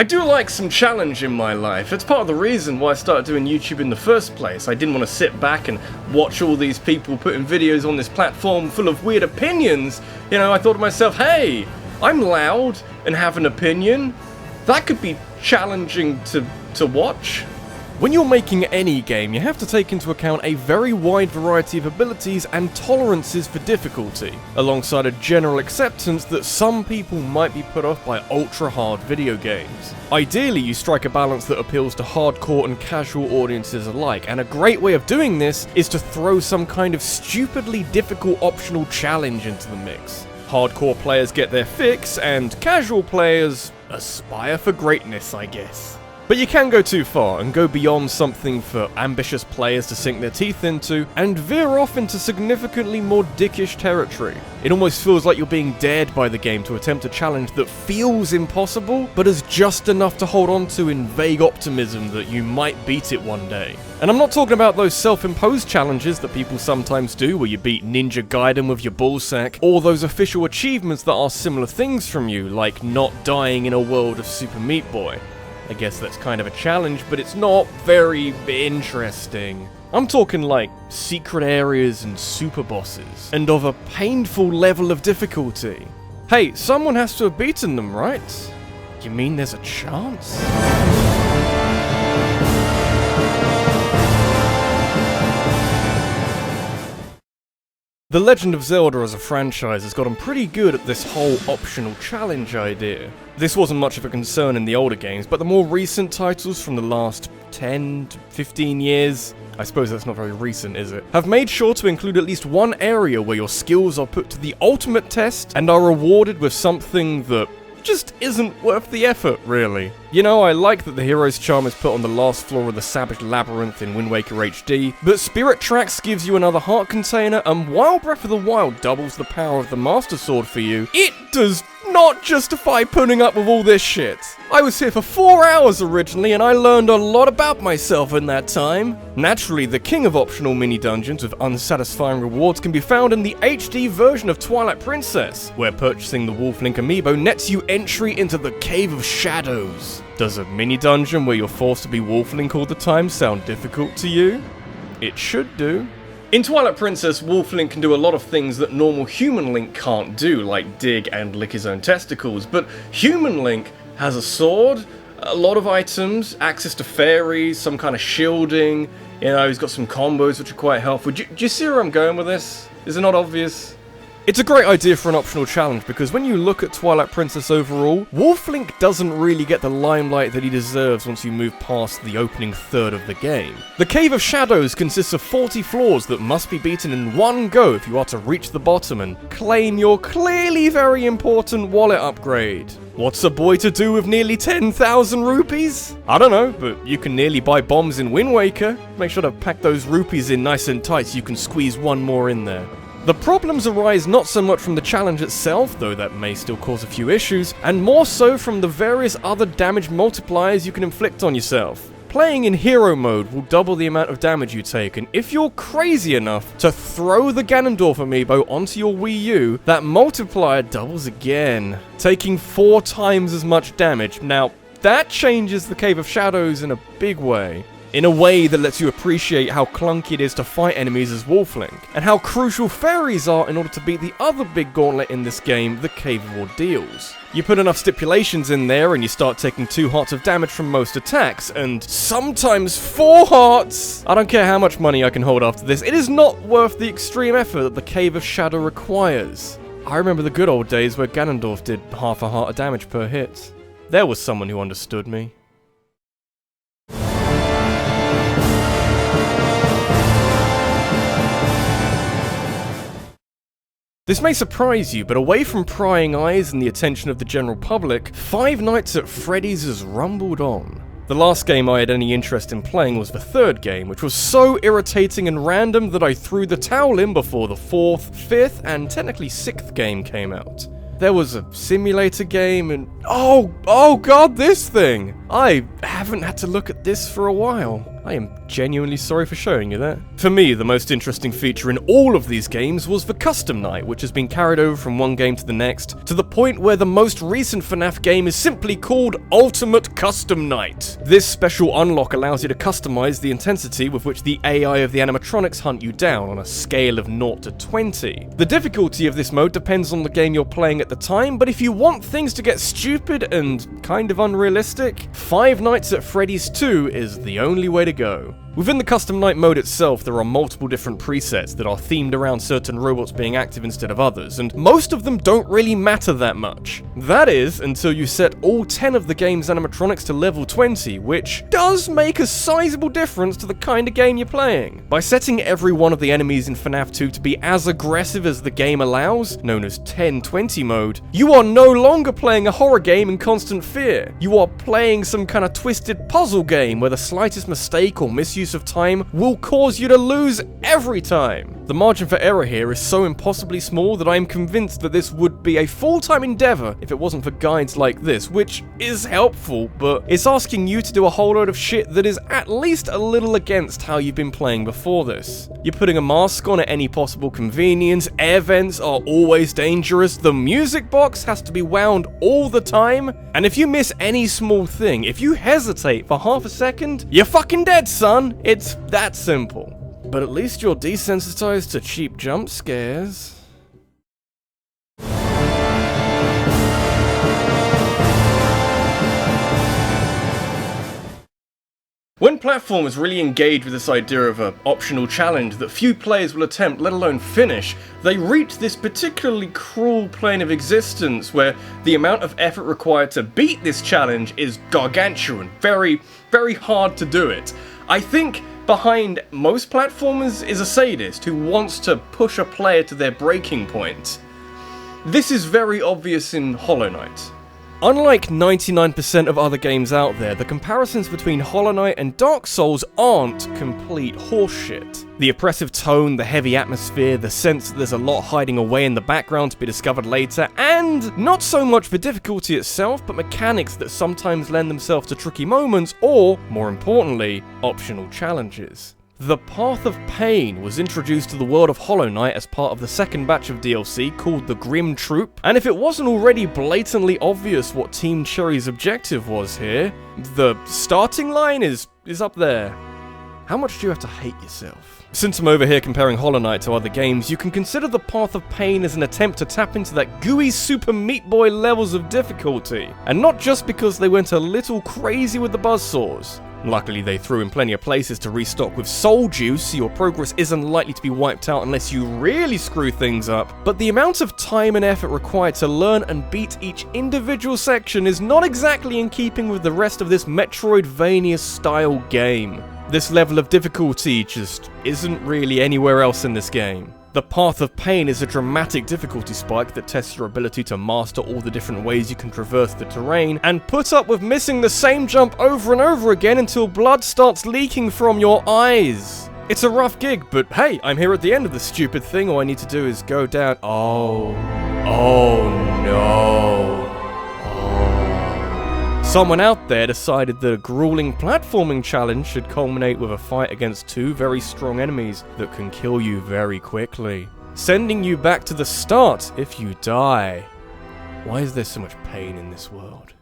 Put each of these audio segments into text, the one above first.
I do like some challenge in my life. It's part of the reason why I started doing YouTube in the first place. I didn't want to sit back and watch all these people putting videos on this platform full of weird opinions. You know, I thought to myself, hey, I'm loud and have an opinion. That could be challenging to watch. When you're making any game, you have to take into account a very wide variety of abilities and tolerances for difficulty, alongside a general acceptance that some people might be put off by ultra-hard video games. Ideally, you strike a balance that appeals to hardcore and casual audiences alike, and a great way of doing this is to throw some kind of stupidly difficult optional challenge into the mix. Hardcore players get their fix, and casual players aspire for greatness, I guess. But you can go too far and go beyond something for ambitious players to sink their teeth into and veer off into significantly more dickish territory. It almost feels like you're being dared by the game to attempt a challenge that feels impossible, but is just enough to hold on to in vague optimism that you might beat it one day. And I'm not talking about those self-imposed challenges that people sometimes do where you beat Ninja Gaiden with your ballsack, or those official achievements that ask similar things from you, like not dying in a world of Super Meat Boy. I guess that's kind of a challenge, but it's not very interesting. I'm talking like secret areas and super bosses, and of a painful level of difficulty. Hey, someone has to have beaten them, right? You mean there's a chance? The Legend of Zelda as a franchise has gotten pretty good at this whole optional challenge idea. This wasn't much of a concern in the older games, but the more recent titles from the last 10 to 15 years, I suppose that's not very recent, is it, have made sure to include at least one area where your skills are put to the ultimate test and are rewarded with something that just isn't worth the effort, really. You know, I like that the hero's charm is put on the last floor of the Savage Labyrinth in Wind Waker HD, but Spirit Tracks gives you another heart container, and while Breath of the Wild doubles the power of the Master Sword for you, it does not justify putting up with all this shit. I was here for 4 hours originally, and I learned a lot about myself in that time. Naturally, the king of optional mini-dungeons with unsatisfying rewards can be found in the HD version of Twilight Princess, where purchasing the Wolf Link amiibo nets you entry into the Cave of Shadows. Does a mini-dungeon where you're forced to be Wolf Link all the time sound difficult to you? It should do. In Twilight Princess, Wolf Link can do a lot of things that normal Human Link can't do, like dig and lick his own testicles, but Human Link has a sword, a lot of items, access to fairies, some kind of shielding, you know, he's got some combos which are quite helpful. Do you see where I'm going with this? Is it not obvious? It's a great idea for an optional challenge, because when you look at Twilight Princess overall, Wolf Link doesn't really get the limelight that he deserves once you move past the opening third of the game. The Cave of Shadows consists of 40 floors that must be beaten in one go if you are to reach the bottom and claim your clearly very important wallet upgrade. What's a boy to do with nearly 10,000 rupees? I don't know, but you can nearly buy bombs in Wind Waker. Make sure to pack those rupees in nice and tight so you can squeeze one more in there. The problems arise not so much from the challenge itself, though that may still cause a few issues, and more so from the various other damage multipliers you can inflict on yourself. Playing in hero mode will double the amount of damage you take, and if you're crazy enough to throw the Ganondorf amiibo onto your Wii U, that multiplier doubles again, taking 4 times as much damage. Now, that changes the Cave of Shadows in a big way. In a way that lets you appreciate how clunky it is to fight enemies as Wolf Link, and how crucial fairies are in order to beat the other big gauntlet in this game, the Cave of Ordeals. You put enough stipulations in there and you start taking 2 hearts of damage from most attacks, and sometimes 4 hearts! I don't care how much money I can hold after this, it is not worth the extreme effort that the Cave of Shadow requires. I remember the good old days where Ganondorf did half a heart of damage per hit. There was someone who understood me. This may surprise you, but away from prying eyes and the attention of the general public, Five Nights at Freddy's has rumbled on. The last game I had any interest in playing was the 3rd game, which was so irritating and random that I threw the towel in before the 4th, 5th, and technically 6th game came out. There was a simulator game and oh god, this thing! I haven't had to look at this for a while. I am genuinely sorry for showing you that. For me, the most interesting feature in all of these games was the custom night, which has been carried over from one game to the next, to the point where the most recent FNAF game is simply called Ultimate Custom Night. This special unlock allows you to customize the intensity with which the AI of the animatronics hunt you down on a scale of 0 to 20. The difficulty of this mode depends on the game you're playing at the time, but if you want things to get stupid and kind of unrealistic, Five Nights at Freddy's 2 is the only way to go. Within the custom night mode itself, there are multiple different presets that are themed around certain robots being active instead of others, and most of them don't really matter that much. That is, until you set all 10 of the game's animatronics to level 20, which does make a sizable difference to the kind of game you're playing. By setting every one of the enemies in FNAF 2 to be as aggressive as the game allows, known as 10-20 mode, you are no longer playing a horror game in constant fear. You are playing some kind of twisted puzzle game where the slightest mistake or misuse of time will cause you to lose every time. The margin for error here is so impossibly small that I am convinced that this would be a full-time endeavor if it wasn't for guides like this, which is helpful, but it's asking you to do a whole load of shit that is at least a little against how you've been playing before this. You're putting a mask on at any possible convenience, air vents are always dangerous, the music box has to be wound all the time, and if you miss any small thing, if you hesitate for half a second, you're fucking dead, son! It's that simple. But at least you're desensitized to cheap jump scares. When platformers really engage with this idea of an optional challenge that few players will attempt, let alone finish, they reach this particularly cruel plane of existence where the amount of effort required to beat this challenge is gargantuan, very, very hard to do it. I think behind most platformers is a sadist who wants to push a player to their breaking point. This is very obvious in Hollow Knight. Unlike 99% of other games out there, the comparisons between Hollow Knight and Dark Souls aren't complete horseshit. The oppressive tone, the heavy atmosphere, the sense that there's a lot hiding away in the background to be discovered later, and not so much the difficulty itself, but mechanics that sometimes lend themselves to tricky moments, or, more importantly, optional challenges. The Path of Pain was introduced to the world of Hollow Knight as part of the second batch of DLC called the Grim Troop, and if it wasn't already blatantly obvious what Team Cherry's objective was here, the starting line is up there. How much do you have to hate yourself? Since I'm over here comparing Hollow Knight to other games, you can consider the Path of Pain as an attempt to tap into that gooey Super Meat Boy levels of difficulty, and not just because they went a little crazy with the buzzsaws. Luckily, they threw in plenty of places to restock with soul juice, so your progress isn't likely to be wiped out unless you really screw things up, but the amount of time and effort required to learn and beat each individual section is not exactly in keeping with the rest of this Metroidvania-style game. This level of difficulty just isn't really anywhere else in this game. The Path of Pain is a dramatic difficulty spike that tests your ability to master all the different ways you can traverse the terrain, and put up with missing the same jump over and over again until blood starts leaking from your eyes. It's a rough gig, but hey, I'm here at the end of the stupid thing, all I need to do is go down— Oh no. Someone out there decided that a grueling platforming challenge should culminate with a fight against two very strong enemies that can kill you very quickly, sending you back to the start if you die. Why is there so much pain in this world?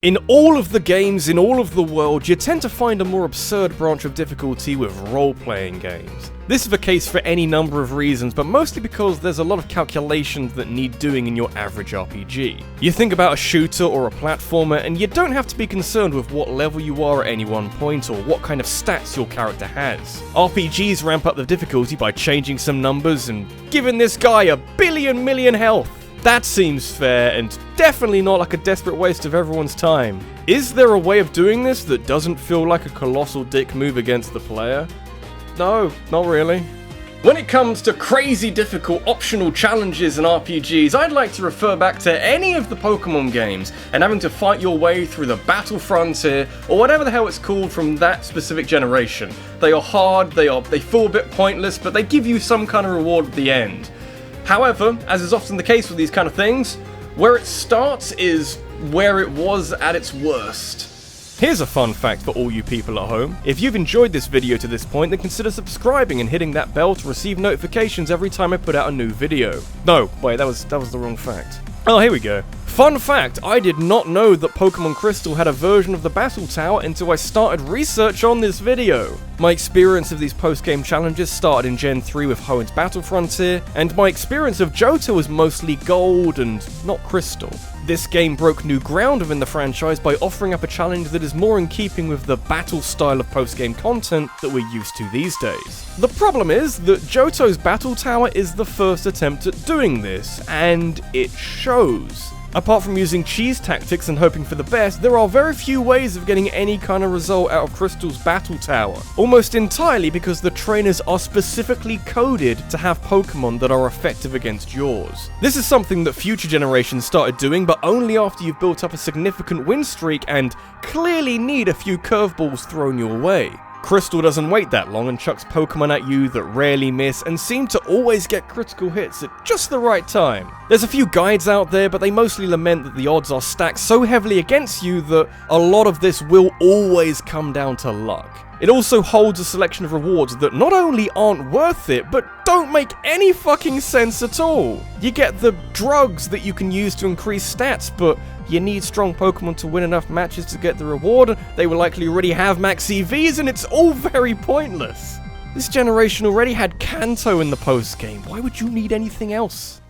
In all of the games in all of the world, you tend to find a more absurd branch of difficulty with role-playing games. This is the case for any number of reasons, but mostly because there's a lot of calculations that need doing in your average RPG. You think about a shooter or a platformer, and you don't have to be concerned with what level you are at any one point or what kind of stats your character has. RPGs ramp up the difficulty by changing some numbers and giving this guy a billion health. That seems fair, and definitely not like a desperate waste of everyone's time. Is there a way of doing this that doesn't feel like a colossal dick move against the player? No, not really. When it comes to crazy difficult optional challenges and RPGs, I'd like to refer back to any of the Pokemon games and having to fight your way through the Battle Frontier, or whatever the hell it's called from that specific generation. They are hard, they feel a bit pointless, but they give you some kind of reward at the end. However, as is often the case with these kind of things, where it starts is where it was at its worst. Here's a fun fact for all you people at home. If you've enjoyed this video to this point, then consider subscribing and hitting that bell to receive notifications every time I put out a new video. No, wait, that was the wrong fact. Oh, here we go. Fun fact, I did not know that Pokemon Crystal had a version of the Battle Tower until I started research on this video. My experience of these post-game challenges started in Gen 3 with Hoenn's Battle Frontier, and my experience of Johto was mostly Gold and not Crystal. This game broke new ground within the franchise by offering up a challenge that is more in keeping with the battle style of post-game content that we're used to these days. The problem is that Johto's Battle Tower is the first attempt at doing this, and it shows. Apart from using cheese tactics and hoping for the best, there are very few ways of getting any kind of result out of Crystal's Battle Tower, almost entirely because the trainers are specifically coded to have Pokemon that are effective against yours. This is something that future generations started doing, but only after you've built up a significant win streak and clearly need a few curveballs thrown your way. Crystal doesn't wait that long and chucks Pokemon at you that rarely miss and seem to always get critical hits at just the right time. There's a few guides out there, but they mostly lament that the odds are stacked so heavily against you that a lot of this will always come down to luck. It also holds a selection of rewards that not only aren't worth it, but don't make any fucking sense at all. You get the drugs that you can use to increase stats, but you need strong Pokemon to win enough matches to get the reward. They will likely already have max EVs, and it's all very pointless. This generation already had Kanto in the post-game. Why would you need anything else?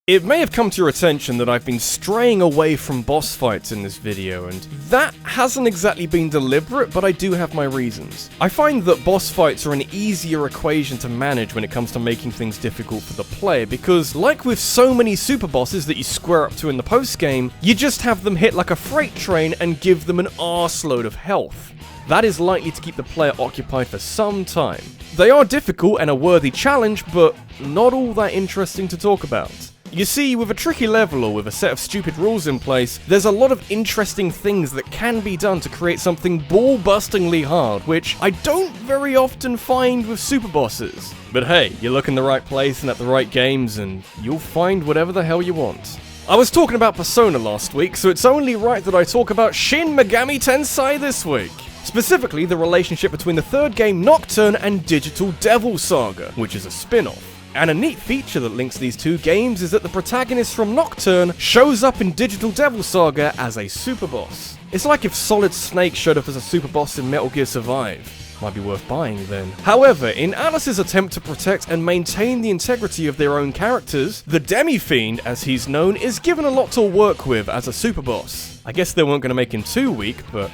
It may have come to your attention that I've been straying away from boss fights in this video, and that hasn't exactly been deliberate, but I do have my reasons. I find that boss fights are an easier equation to manage when it comes to making things difficult for the player, because like with so many super bosses that you square up to in the post-game, you just have them hit like a freight train and give them an arseload of health. That is likely to keep the player occupied for some time. They are difficult and a worthy challenge, but not all that interesting to talk about. You see, with a tricky level or with a set of stupid rules in place, there's a lot of interesting things that can be done to create something ball-bustingly hard, which I don't very often find with super bosses. But hey, you look in the right place and at the right games, and you'll find whatever the hell you want. I was talking about Persona last week, so it's only right that I talk about Shin Megami Tensei this week. Specifically, the relationship between the third game Nocturne and Digital Devil Saga, which is a spin-off. And a neat feature that links these two games is that the protagonist from Nocturne shows up in Digital Devil Saga as a super boss. It's like if Solid Snake showed up as a super boss in Metal Gear Survive. Might be worth buying then. However, in Alice's attempt to protect and maintain the integrity of their own characters, the Demi-Fiend, as he's known, is given a lot to work with as a super boss. I guess they weren't going to make him too weak, but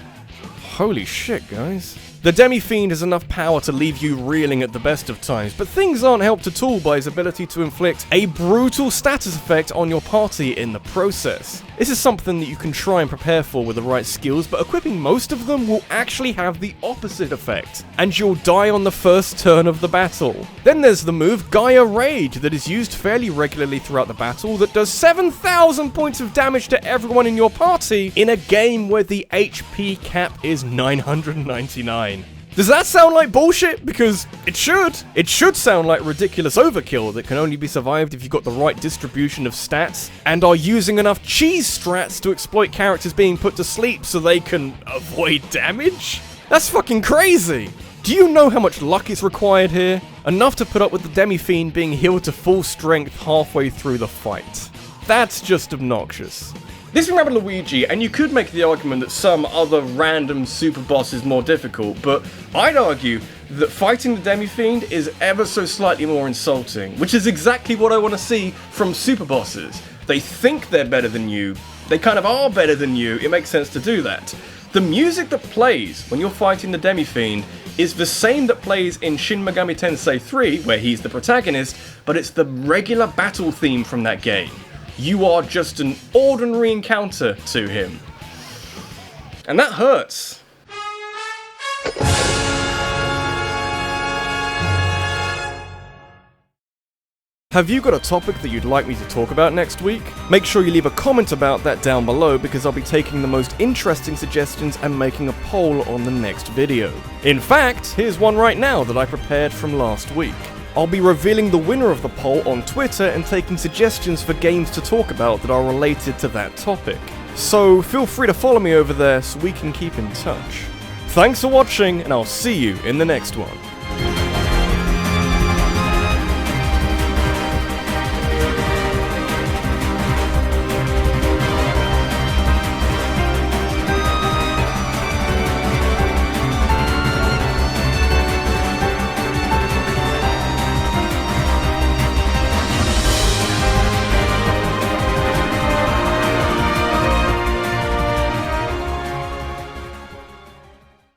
holy shit, guys. The Demi-Fiend has enough power to leave you reeling at the best of times, but things aren't helped at all by his ability to inflict a brutal status effect on your party in the process. This is something that you can try and prepare for with the right skills, but equipping most of them will actually have the opposite effect, and you'll die on the first turn of the battle. Then there's the move Gaia Rage that is used fairly regularly throughout the battle that does 7,000 points of damage to everyone in your party in a game where the HP cap is 999. Does that sound like bullshit? Because it should. It should sound like ridiculous overkill that can only be survived if you've got the right distribution of stats and are using enough cheese strats to exploit characters being put to sleep so they can avoid damage? That's fucking crazy. Do you know how much luck is required here? Enough to put up with the Demi-Fiend being healed to full strength halfway through the fight. That's just obnoxious. This is RabbidLuigi, and you could make the argument that some other random super boss is more difficult, but I'd argue that fighting the Demi-Fiend is ever so slightly more insulting, which is exactly what I want to see from super bosses. They think they're better than you, they kind of are better than you, it makes sense to do that. The music that plays when you're fighting the Demi-Fiend is the same that plays in Shin Megami Tensei 3, where he's the protagonist, but it's the regular battle theme from that game. You are just an ordinary encounter to him. And that hurts. Have you got a topic that you'd like me to talk about next week? Make sure you leave a comment about that down below because I'll be taking the most interesting suggestions and making a poll on the next video. In fact, here's one right now that I prepared from last week. I'll be revealing the winner of the poll on Twitter and taking suggestions for games to talk about that are related to that topic. So feel free to follow me over there so we can keep in touch. Thanks for watching, and I'll see you in the next one.